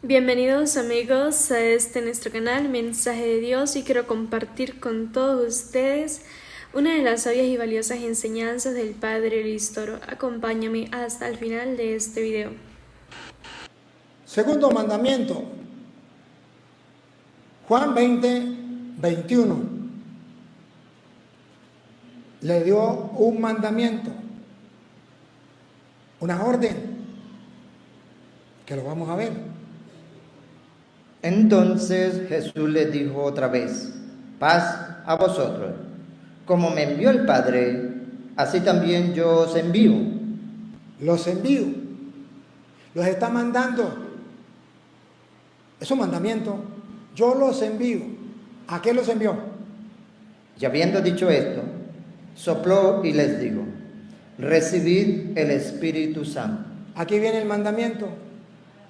Bienvenidos amigos a nuestro canal Mensaje de Dios, y quiero compartir con todos ustedes una de las sabias y valiosas enseñanzas del Padre Luis Toro. Acompáñame hasta el final de este video. Segundo mandamiento, Juan 20:21. Le dio un mandamiento, una orden, que lo vamos a ver. Entonces Jesús les dijo otra vez: paz a vosotros. Como me envió el Padre, así también yo os envío. Los envío, los está mandando. Es un mandamiento. Yo los envío. ¿A qué los envió? Y habiendo dicho esto, sopló y les dijo: recibid el Espíritu Santo. Aquí viene el mandamiento,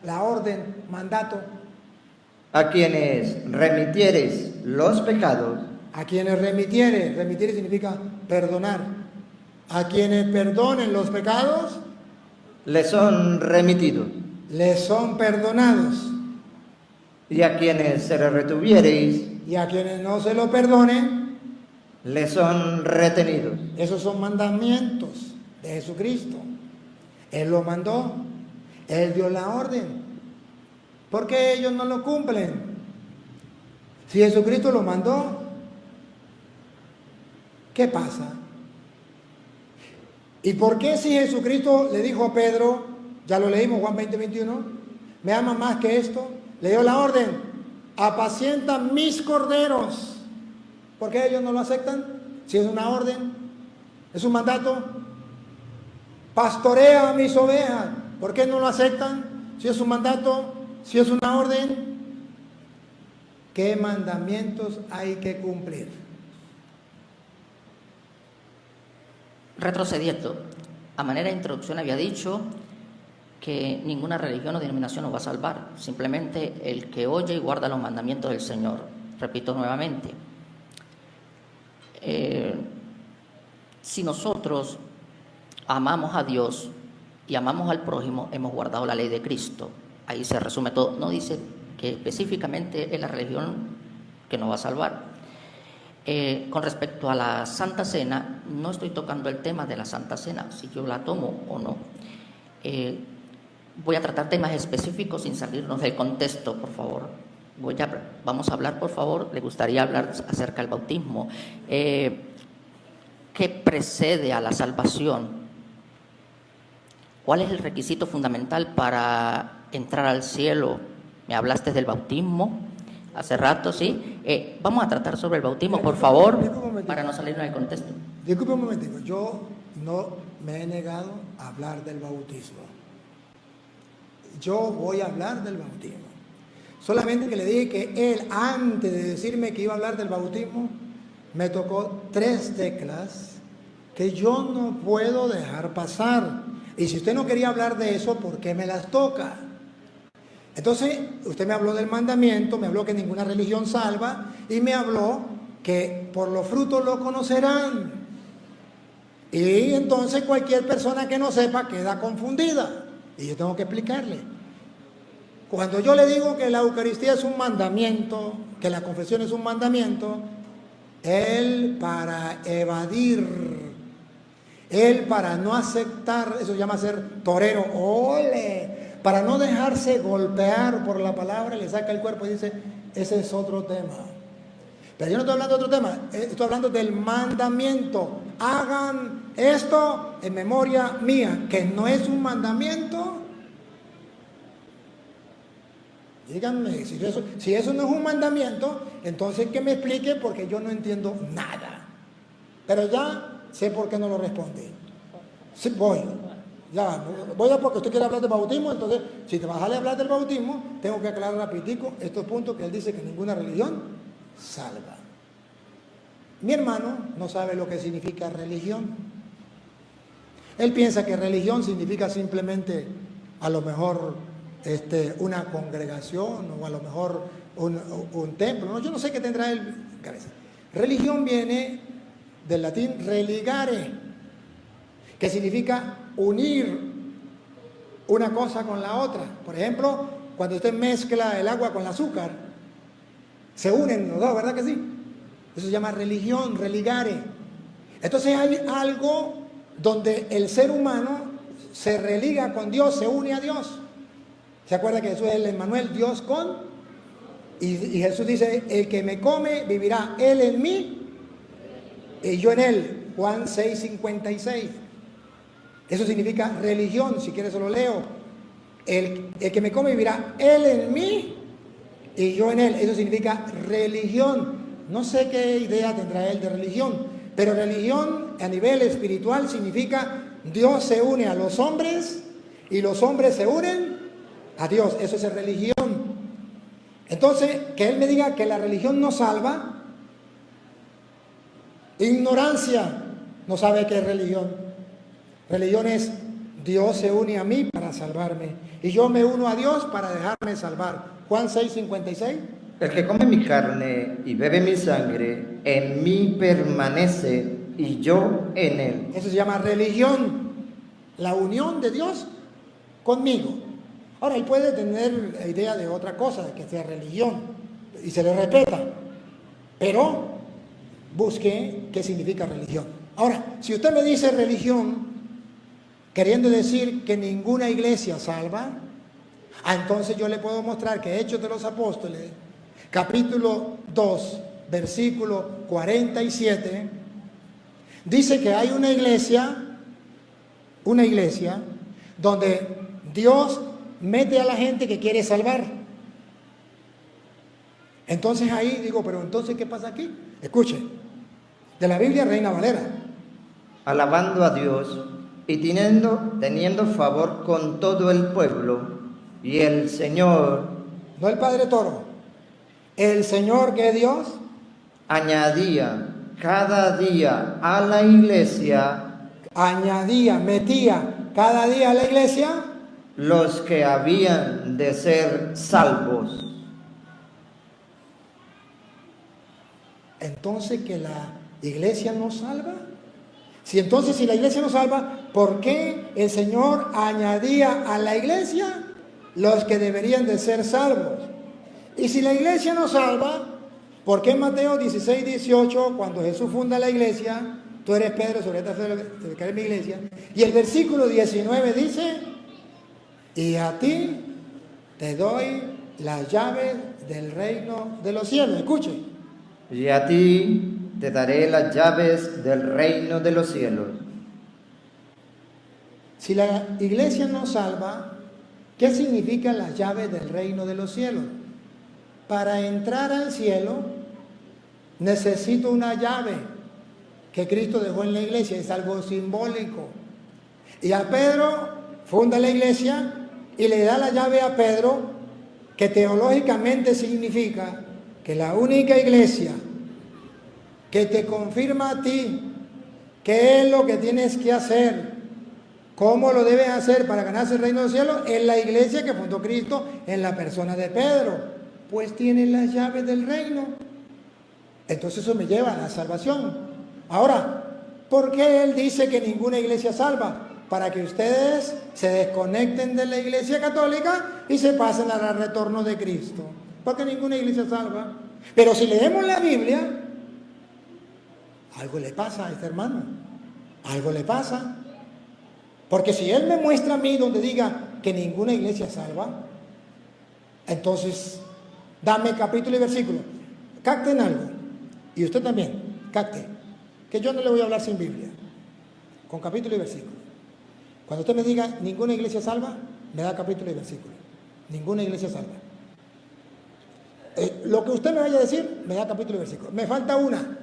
la orden, mandato. A quienes remitiereis los pecados, A quienes remitiere significa perdonar. A quienes perdonen los pecados, les son remitidos. les son perdonados. Y a quienes se le retuviereis, Y a quienes no se lo perdonen, les son retenidos. esos son mandamientos de Jesucristo. Él lo mandó, Él dio la orden. ¿Por qué ellos no lo cumplen? Si Jesucristo lo mandó, ¿qué pasa? ¿Y por qué si Jesucristo le dijo a Pedro, ya lo leímos Juan 20:21, me ama más que esto? Le dio la orden: apacienta mis corderos. ¿Por qué ellos no lo aceptan? Si es una orden, es un mandato. Pastorea a mis ovejas. ¿Por qué no lo aceptan? Si es un mandato, si es una orden. ¿Qué mandamientos hay que cumplir? Retrocediendo, a manera de introducción había dicho que ninguna religión o denominación nos va a salvar, simplemente el que oye y guarda los mandamientos del Señor. Repito nuevamente, si nosotros amamos a Dios y amamos al prójimo, hemos guardado la ley de Cristo. Ahí se resume todo. No dice que específicamente es la religión que nos va a salvar. Con respecto a la Santa Cena, no estoy tocando el tema de la Santa Cena, si yo la tomo o no. Voy a tratar temas específicos sin salirnos del contexto, por favor. Vamos a hablar, por favor, le gustaría hablar acerca del bautismo. ¿Qué precede a la salvación? ¿Cuál es el requisito fundamental para entrar al cielo? Me hablaste del bautismo hace rato, ¿sí? Vamos a tratar sobre el bautismo, por favor, para no salirnos del contexto. Disculpe un momentico, yo no me he negado a hablar del bautismo. Yo voy a hablar del bautismo. Solamente que le dije que él, antes de decirme que iba a hablar del bautismo, me tocó 3 teclas que yo no puedo dejar pasar. Y si usted no quería hablar de eso, ¿por qué me las toca? Entonces, usted me habló del mandamiento, me habló que ninguna religión salva, y me habló que por los frutos lo conocerán. Y entonces cualquier persona que no sepa queda confundida. Y yo tengo que explicarle. Cuando yo le digo que la Eucaristía es un mandamiento, que la confesión es un mandamiento, él para evadir, él para no aceptar, eso se llama ser torero, ¡ole! Para no dejarse golpear por la palabra, le saca el cuerpo y dice, ese es otro tema. Pero yo no estoy hablando de otro tema, estoy hablando del mandamiento. Hagan esto en memoria mía, que no es un mandamiento. Díganme, si eso no es un mandamiento, entonces que me explique, porque yo no entiendo nada. Pero ya sé por qué no lo respondí. Sí, voy a porque usted quiere hablar del bautismo. Entonces, si te vas a hablar del bautismo, tengo que aclarar rapidito estos puntos que él dice que ninguna religión salva. Mi hermano no sabe lo que significa religión. Él piensa que religión significa simplemente, a lo mejor, una congregación, o a lo mejor un templo. No, yo no sé qué tendrá él en cabeza. Religión viene del latín religare, que significa unir una cosa con la otra. Por ejemplo, cuando usted mezcla el agua con el azúcar, se unen los dos, ¿verdad que sí? Eso se llama religión, religare. Entonces hay algo donde el ser humano se religa con Dios, se une a Dios. ¿Se acuerda que Jesús es el Emmanuel, Dios con? Y Jesús dice, el que me come vivirá él en mí y yo en él. Juan 6:56. Eso significa religión, si quieres se lo leo. El que me come vivirá él en mí y yo en él. Eso significa religión. No sé qué idea tendrá él de religión, pero religión a nivel espiritual significa Dios se une a los hombres y los hombres se unen a Dios. Eso es religión. Entonces, que él me diga que la religión no salva, ignorancia, no sabe qué es religión. Religión es Dios se une a mí para salvarme y yo me uno a Dios para dejarme salvar. Juan 6:56. El que come mi carne y bebe mi sangre, en mí permanece y yo en él. Eso se llama religión, la unión de Dios conmigo. Ahora, él puede tener la idea de otra cosa, que sea religión, y se le respeta, pero busque qué significa religión. Ahora, si usted me dice religión, queriendo decir que ninguna iglesia salva, entonces yo le puedo mostrar que Hechos de los Apóstoles, capítulo 2, versículo 47, dice que hay una iglesia donde Dios mete a la gente que quiere salvar. Entonces ahí digo, pero entonces ¿qué pasa aquí? Escuche, de la Biblia Reina Valera. Alabando a Dios y teniendo favor con todo el pueblo, y el Señor, No el Padre Toro, el Señor que es Dios, añadía cada día a la iglesia metía cada día a la iglesia los que habían de ser salvos. Entonces, que la iglesia no salva. Si la iglesia no salva, ¿por qué el Señor añadía a la iglesia los que deberían de ser salvos? Y si la iglesia no salva, ¿por qué en Mateo 16:18, cuando Jesús funda la iglesia, tú eres Pedro, sobre esta piedra mi iglesia, y el versículo 19 dice, y a ti te doy las llaves del reino de los cielos? Escuche. Y a ti te daré las llaves del reino de los cielos. Si la iglesia no salva, ¿qué significan las llaves del reino de los cielos? Para entrar al cielo necesito una llave que Cristo dejó en la iglesia, es algo simbólico. Y a Pedro funda la iglesia y le da la llave a Pedro, que teológicamente significa que la única iglesia que te confirma a ti qué es lo que tienes que hacer, cómo lo debes hacer para ganarse el reino del cielo, es la iglesia que fundó Cristo en la persona de Pedro. Pues tiene las llaves del reino. Entonces eso me lleva a la salvación. Ahora, ¿por qué él dice que ninguna iglesia salva? Para que ustedes se desconecten de la iglesia católica y se pasen al retorno de Cristo. Porque ninguna iglesia salva. Pero si leemos la Biblia, algo le pasa a este hermano. Algo le pasa. Porque si él me muestra a mí donde diga que ninguna iglesia salva, entonces dame capítulo y versículo. Capten algo. Y usted también, capte. Que yo no le voy a hablar sin Biblia. Con capítulo y versículo. Cuando usted me diga ninguna iglesia salva, me da capítulo y versículo. Ninguna iglesia salva. Lo que usted me vaya a decir, me da capítulo y versículo. Me falta una.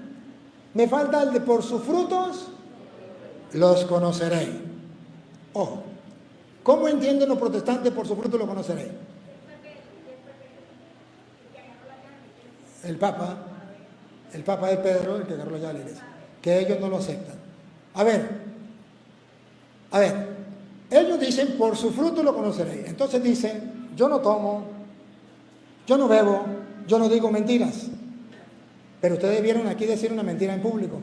Me falta el de por sus frutos los conoceréis. Ojo. ¿Cómo entienden los protestantes por sus frutos los conoceréis? El Papa es Pedro, el que agarró la llave de la iglesia. Que ellos no lo aceptan. A ver, ellos dicen, por su fruto lo conoceréis. Entonces dicen, yo no tomo, yo no bebo, yo no digo mentiras. Pero ustedes vieron aquí decir una mentira en público.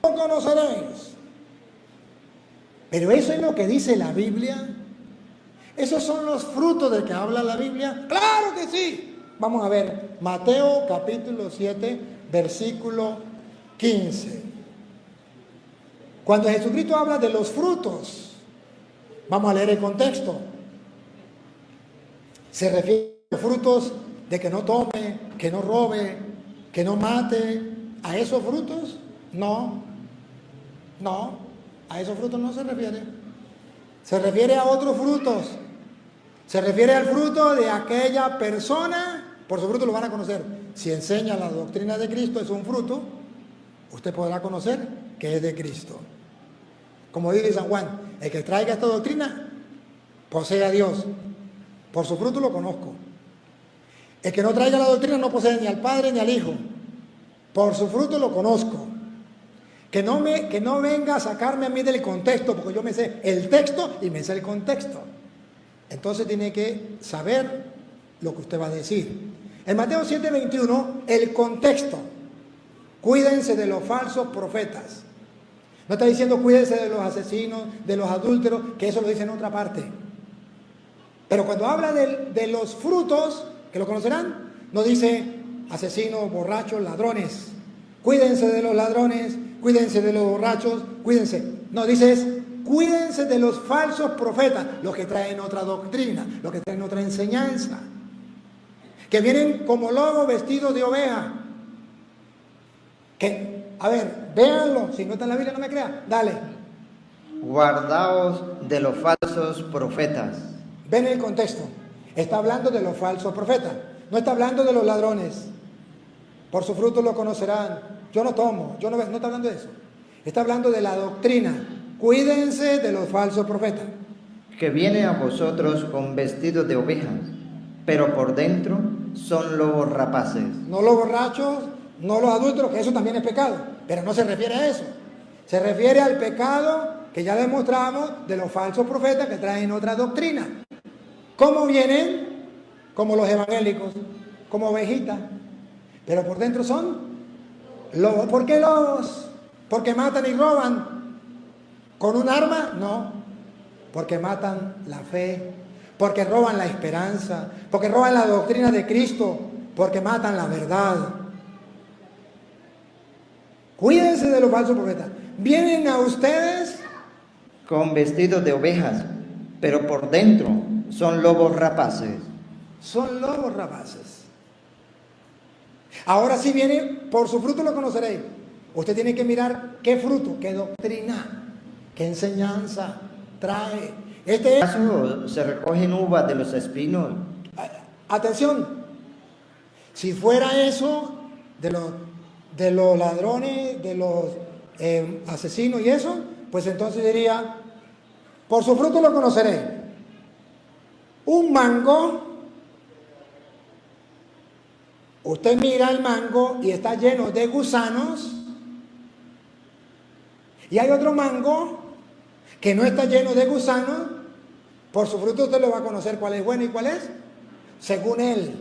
Lo conoceréis. Pero eso es lo que dice la Biblia. ¿Esos son los frutos de que habla la Biblia? ¡Claro que sí! Vamos a ver, Mateo capítulo 7, versículo 15. Cuando Jesucristo habla de los frutos, vamos a leer el contexto. Se refiere a los frutos de que no tome, que no robe, que no mate. ¿A esos frutos? No, a esos frutos no se refiere. Se refiere a otros frutos. Se refiere al fruto de aquella persona, por su fruto lo van a conocer. Si enseña la doctrina de Cristo, es un fruto, usted podrá conocer que es de Cristo. Como dice San Juan, el que traiga esta doctrina, posee a Dios. Por su fruto lo conozco. El que no traiga la doctrina no posee ni al Padre ni al Hijo. Por su fruto lo conozco. Que no venga a sacarme a mí del contexto, porque yo me sé el texto y me sé el contexto. Entonces tiene que saber lo que usted va a decir. En Mateo 7:21, el contexto. Cuídense de los falsos profetas. No está diciendo cuídense de los asesinos, de los adúlteros, que eso lo dice en otra parte. Pero cuando habla de los frutos, que lo conocerán, no dice asesinos, borrachos, ladrones. Cuídense de los ladrones, cuídense de los borrachos, cuídense. No, dice cuídense de los falsos profetas, los que traen otra doctrina, los que traen otra enseñanza, que vienen como lobos vestidos de oveja. Que, a ver, véanlo, si no está en la Biblia no me crea, dale. Guardaos de los falsos profetas. Ven el contexto, está hablando de los falsos profetas, no está hablando de los ladrones. Por su fruto lo conocerán. Yo no tomo, no está hablando de eso. Está hablando de la doctrina. Cuídense de los falsos profetas. Que vienen a vosotros con vestidos de ovejas, pero por dentro son lobos rapaces. No los borrachos, no los adúlteros, que eso también es pecado. Pero no se refiere a eso. Se refiere al pecado que ya demostramos de los falsos profetas que traen otra doctrina. ¿Cómo vienen? Como los evangélicos, como ovejitas. Pero por dentro son lobos. ¿Por qué lobos? ¿Porque matan y roban? ¿Con un arma? No. Porque matan la fe, porque roban la esperanza, porque roban la doctrina de Cristo, porque matan la verdad. Cuídense de los falsos profetas. Vienen a ustedes con vestidos de ovejas, pero por dentro son lobos rapaces. Son lobos rapaces. Ahora sí viene, por su fruto lo conoceréis. Usted tiene que mirar qué fruto, qué doctrina, qué enseñanza trae. ¿Acaso se recogen uvas de los espinos? Atención, si fuera eso de los ladrones, de los asesinos y eso, pues entonces diría, por su fruto lo conoceré. Un mango, usted mira el mango y está lleno de gusanos, y hay otro mango que no está lleno de gusanos. Por su fruto usted lo va a conocer cuál es bueno y cuál es según él.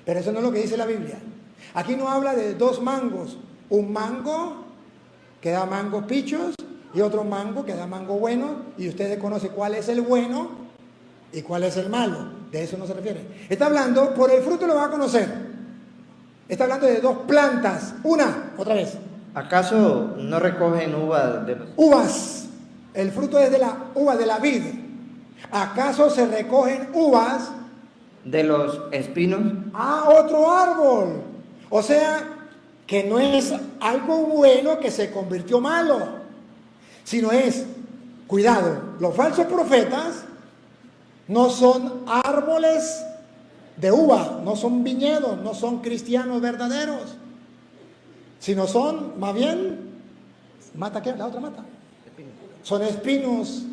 Pero eso no es lo que dice la Biblia. Aquí no habla de dos mangos. Un mango que da mangos pichos y otro mango que da mango bueno, y ustedes conocen cuál es el bueno y cuál es el malo. De eso no se refiere. Está hablando, por el fruto lo va a conocer. Está hablando de dos plantas. Una, otra vez. ¿Acaso no recogen uvas de los... Uvas. El fruto es de la uva de la vid. ¿Acaso se recogen uvas de los espinos? Otro árbol. O sea, que no es algo bueno que se convirtió malo, sino es, cuidado, los falsos profetas no son árboles de uva, no son viñedos, no son cristianos verdaderos, sino son, más bien, ¿mata qué? La otra mata. Son espinos.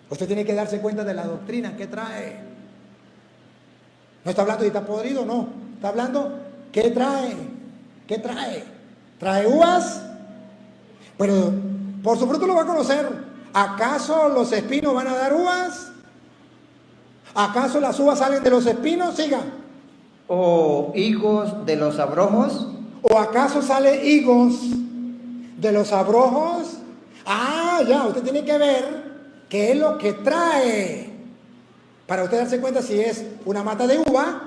Usted tiene que darse cuenta de la doctrina que trae. No está hablando de está podrido, no. Está hablando, ¿qué trae? ¿Qué trae? ¿Trae uvas? Pero por su fruto lo va a conocer. ¿Acaso los espinos van a dar uvas? ¿Acaso las uvas salen de los espinos? Siga. ¿O higos de los abrojos? ¿O acaso sale higos de los abrojos? Ya, usted tiene que ver qué es lo que trae. para usted darse cuenta si es una mata de uva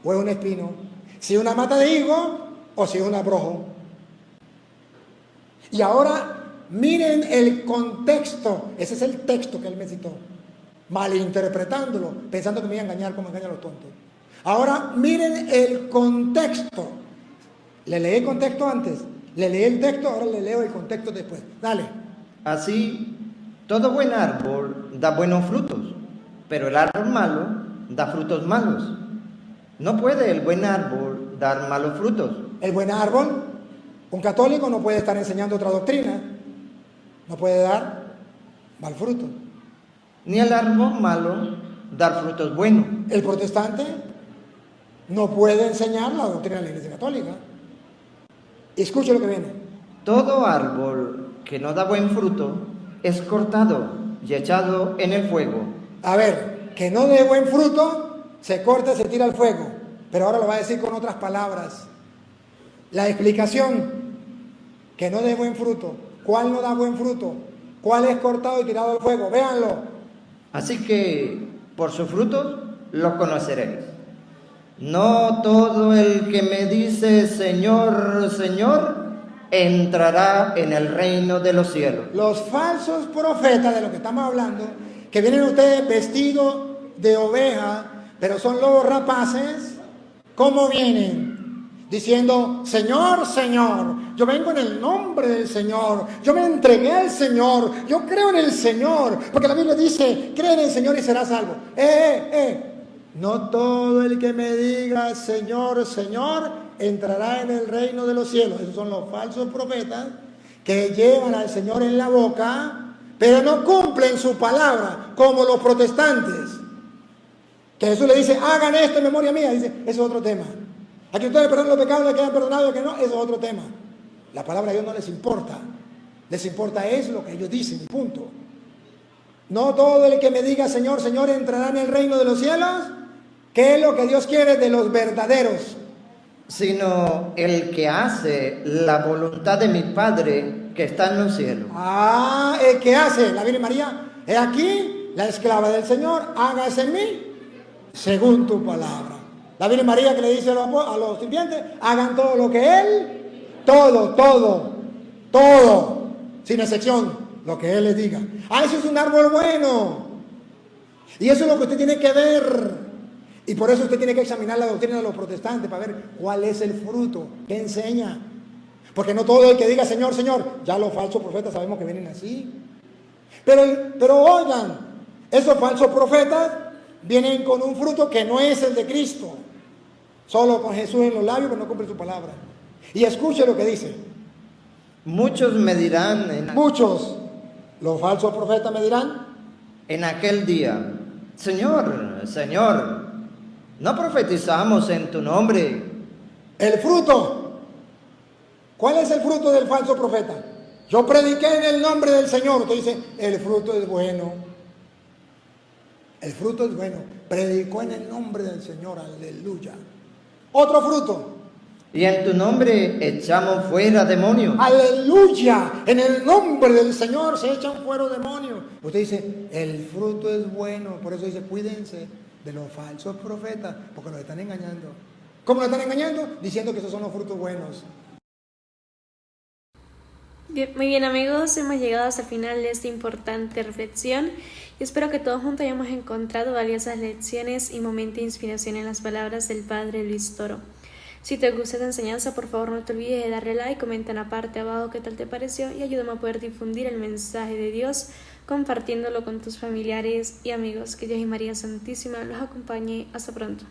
o es un espino, si es una mata de higo o si es un abrojo. Y ahora miren el contexto, ese es el texto que él me citó, malinterpretándolo, pensando que me iba a engañar como engañan los tontos. Ahora miren el contexto. Le leí el contexto antes, le leí el texto, ahora le leo el contexto después. Dale. Así, todo buen árbol da buenos frutos, pero el árbol malo da frutos malos. No puede el buen árbol dar malos frutos. El buen árbol, un católico no puede estar enseñando otra doctrina, no puede dar mal fruto. Ni el árbol malo dar frutos buenos. El protestante no puede enseñar la doctrina de la Iglesia Católica. Escuche lo que viene. Todo árbol que no da buen fruto es cortado y echado en el fuego. A ver, que no dé buen fruto, se corta y se tira al fuego. Pero ahora lo va a decir con otras palabras. La explicación, que no dé buen fruto. ¿Cuál no da buen fruto? ¿Cuál es cortado y tirado al fuego? Véanlo. Así que por sus frutos los conoceréis. No todo el que me dice Señor, Señor, entrará en el reino de los cielos. Los falsos profetas de lo que estamos hablando, que vienen ustedes vestidos de oveja, pero son lobos rapaces, ¿cómo vienen? Diciendo, Señor, Señor, yo vengo en el nombre del Señor, yo me entregué al Señor, yo creo en el Señor, porque la Biblia dice, cree en el Señor y serás salvo. No todo el que me diga Señor, Señor, entrará en el reino de los cielos. Esos son los falsos profetas que llevan al Señor en la boca, pero no cumplen su palabra, como los protestantes. Que Jesús le dice, hagan esto en memoria mía. Dice, eso es otro tema. A que ustedes perdonen los pecados, les quedan perdonados, que no, eso es otro tema. La palabra de Dios no les importa. Les importa es lo que ellos dicen, y punto. No todo el que me diga Señor, Señor, entrará en el reino de los cielos. ¿Qué es lo que Dios quiere de los verdaderos? Sino el que hace la voluntad de mi Padre que está en los cielos. El que hace, la Virgen María, he aquí, la esclava del Señor, hágase en mí según tu palabra. La Virgen María que le dice a los sirvientes, hagan todo lo que Él, todo, sin excepción, lo que Él les diga. Eso es un árbol bueno. Y eso es lo que usted tiene que ver. Y por eso usted tiene que examinar la doctrina de los protestantes para ver cuál es el fruto que enseña. Porque no todo el que diga Señor, Señor, ya los falsos profetas sabemos que vienen así. Pero oigan, esos falsos profetas vienen con un fruto que no es el de Cristo. Solo con Jesús en los labios, pero no cumple su palabra. Y escuche lo que dice. Muchos me dirán, los falsos profetas me dirán, en aquel día, Señor, Señor, ¿no profetizamos en tu nombre? El fruto. ¿Cuál es el fruto del falso profeta? Yo prediqué en el nombre del Señor. Usted dice, el fruto es bueno. El fruto es bueno. Predicó en el nombre del Señor. Aleluya. Otro fruto. Y en tu nombre echamos fuera demonios. Aleluya. En el nombre del Señor se echan fuera demonios. Usted dice, el fruto es bueno. Por eso dice, cuídense de los falsos profetas, porque nos están engañando. ¿Cómo nos están engañando? Diciendo que esos son los frutos buenos. Bien, muy bien amigos, hemos llegado hasta el final de esta importante reflexión y espero que todos juntos hayamos encontrado valiosas lecciones y momentos de inspiración en las palabras del Padre Luis Toro. Si te gusta esta enseñanza, por favor no te olvides de darle like, comenta en la parte de abajo qué tal te pareció y ayúdame a poder difundir el mensaje de Dios compartiéndolo con tus familiares y amigos. Que Dios y María Santísima los acompañe. Hasta pronto.